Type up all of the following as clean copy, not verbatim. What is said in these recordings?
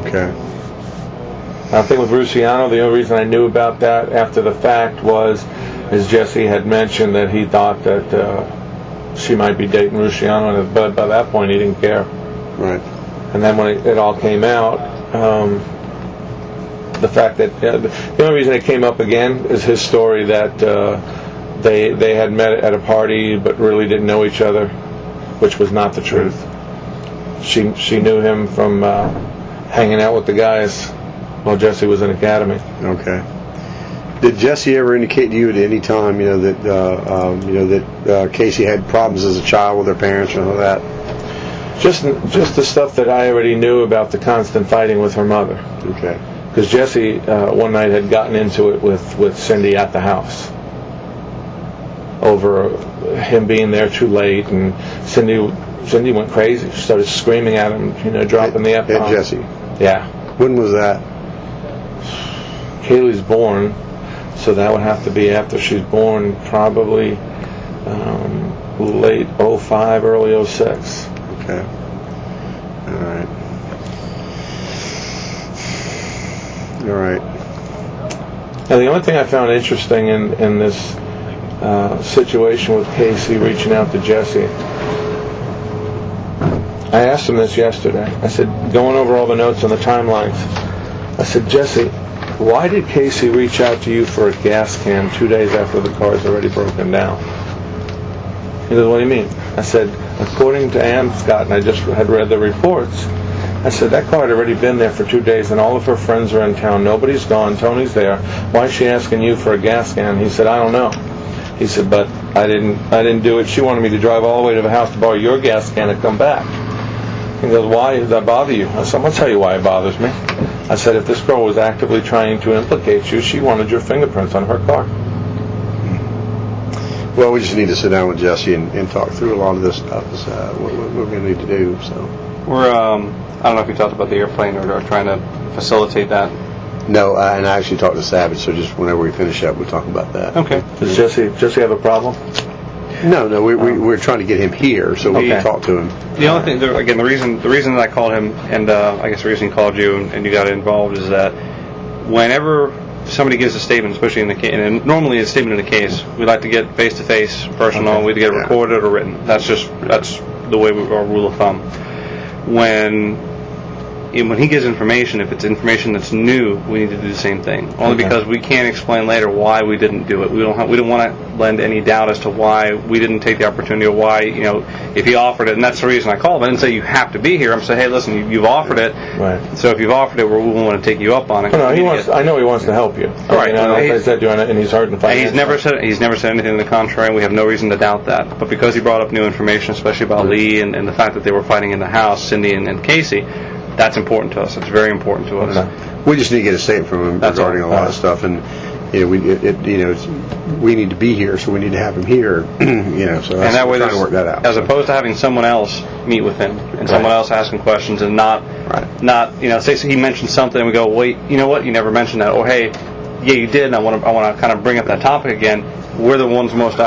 Okay. I think with Rusciano, the only reason I knew about that after the fact was, as Jesse had mentioned, that he thought that she might be dating Rusciano, but by that point he didn't care. Right. And then when it all came out, the fact that the only reason it came up again is his story that they had met at a party but really didn't know each other, which was not the truth. She knew him from hanging out with the guys while Jesse was in academy. Okay. Did Jesse ever indicate to you at any time, that Casey had problems as a child with her parents and all that? Just the stuff that I already knew about the constant fighting with her mother. Okay. Because Jesse one night had gotten into it with Cindy at the house over him being there too late, and Cindy went crazy. She started screaming at him, dropping the F-bomb. At Jesse? Yeah. When was that? Kaylee's born, so that would have to be after she's born, probably late 05, early 06. Okay. All right. Now, the only thing I found interesting in this situation with Casey reaching out to Jesse, I asked him this yesterday. I said, going over all the notes on the timelines, I said, Jesse, why did Casey reach out to you for a gas can 2 days after the car's already broken down? He goes, what do you mean? I said, according to Ann Scott, and I just had read the reports, I said, that car had already been there for 2 days, and all of her friends are in town. Nobody's gone. Tony's there. Why is she asking you for a gas can? He said, I don't know. He said, but I didn't do it. She wanted me to drive all the way to the house to borrow your gas can and come back. He goes, why does that bother you? I said, I'm going to tell you why it bothers me. I said, if this girl was actively trying to implicate you, she wanted your fingerprints on her car. Well, we just need to sit down with Jesse and talk through a lot of this stuff. What we're going to need to do. So we're I don't know if you talked about the airplane or trying to facilitate that. No, and I actually talked to Savage, so just whenever we finish up, we'll talk about that. Okay. Does Jesse have a problem? No, we're trying to get him here so we can talk to him. The only thing, again, the reason that I called him, and I guess the reason he called you and you got involved is that whenever somebody gives a statement, especially in the case, and normally a statement in a case, we like to get face-to-face, personal, we get it recorded or written. That's the way our rule of thumb. When he gives information, if it's information that's new, we need to do the same thing. Only because we can't explain later why we didn't do it. We don't want to lend any doubt as to why we didn't take the opportunity, or why, if he offered it, and that's the reason I called him. I didn't say you have to be here. I'm saying, hey, listen, you've offered it. Right. So if you've offered it, we want to take you up on it. No, I know he wants to help you. Right. I said to him, and he's hurting financially. He's never said anything to the contrary. We have no reason to doubt that. But because he brought up new information, especially about Lee and the fact that they were fighting in the house, Cindy and Casey, that's important to us. It's very important to us. Okay. We just need to get a statement from him regarding a lot of stuff, and we need to be here, so we need to have him here. So that's, and that way, we're trying to work that out. As opposed to having someone else meet with him and someone else asking questions, and not say he mentioned something and we go, wait, you know what? You never mentioned that, or hey, yeah, you did. And I want to kind of bring up that topic again. We're the ones most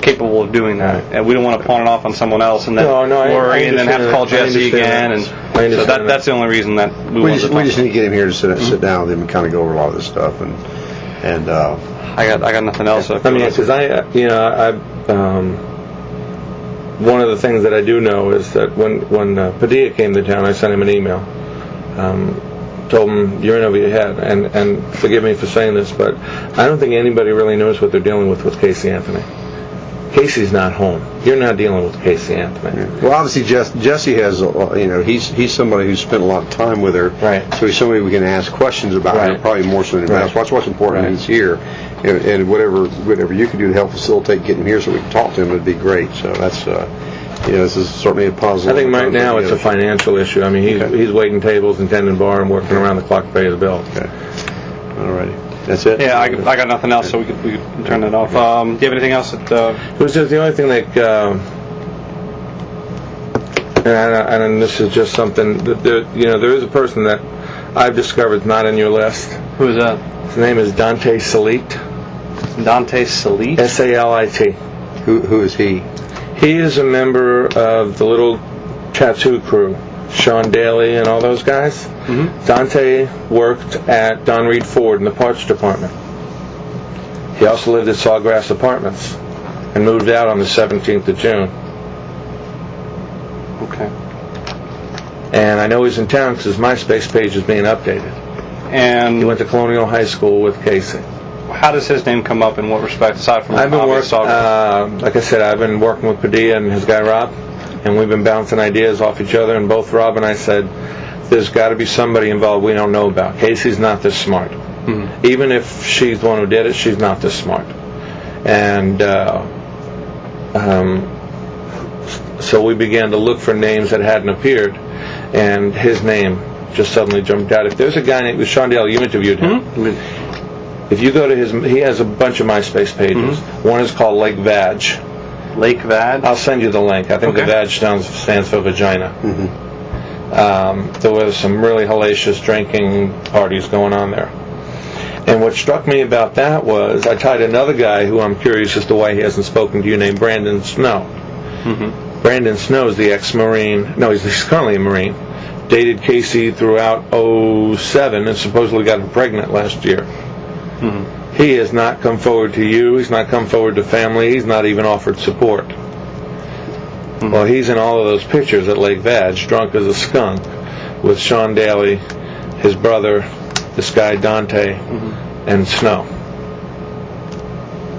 capable of doing that, and we don't want to pawn it off on someone else and then worry and then have to call Jesse again. And so that's the only reason that we just need to get him here to sit down with him and kind of go over a lot of this stuff. And I got nothing else. I mean, because one of the things that I do know is that when Padilla came to town, I sent him an email. Told him, you're in over your head, and forgive me for saying this, but I don't think anybody really knows what they're dealing with Casey Anthony. Casey's not home. You're not dealing with Casey Anthony. Well, obviously, Jesse has, he's somebody who's spent a lot of time with her. Right. So he's somebody we can ask questions about her, probably more so than anybody else. That's what's important. He's here, and whatever you can do to help facilitate getting him here so we can talk to him would be great. So that's, this is certainly a puzzle. I think right now it's a financial issue. I mean, he's waiting tables and tending bar and working around the clock to pay his bill. Okay. All righty. That's it? Yeah, I got nothing else, so we could turn that off. Do you have anything else? It was just the only thing that, and this is just something that there is a person that I've discovered not in your list. Who is that? His name is Dante Salit. Dante Salit? S-A-L-I-T. Who is he? He is a member of the little tattoo crew, Sean Daly and all those guys. Dante worked at Don Reed Ford in the parts department. He also lived at Sawgrass Apartments and moved out on the 17th of June. Okay. And I know he's in town because his MySpace page is being updated. And He went to Colonial High School with Casey. how does his name come up in what respect, aside from I've been obvious like I said, I've been working with Padilla and his guy Rob, and we've been bouncing ideas off each other, and both Rob and I said, there's got to be somebody involved we don't know about. Casey's not this smart. Even if she's the one who did it, she's not this smart. And so we began to look for names that hadn't appeared, and his name just suddenly jumped out. If there's a guy named Sean Daly, you interviewed him. If you go to he has a bunch of MySpace pages. One is called Lake Vag. Lake Vag? I'll send you the link. I think the Vag stands for vagina. There was some really hellacious drinking parties going on there. And what struck me about that was I tied another guy who I'm curious as to why he hasn't spoken to you, named Brandon Snow. Brandon Snow is the ex-Marine. No, he's currently a Marine. Dated Casey throughout 2007 and supposedly got her pregnant last year. He has not come forward to you. He's not come forward to family. He's not even offered support. Well, he's in all of those pictures at Lake Vag, drunk as a skunk, with Sean Daly, his brother, this guy Dante, and Snow.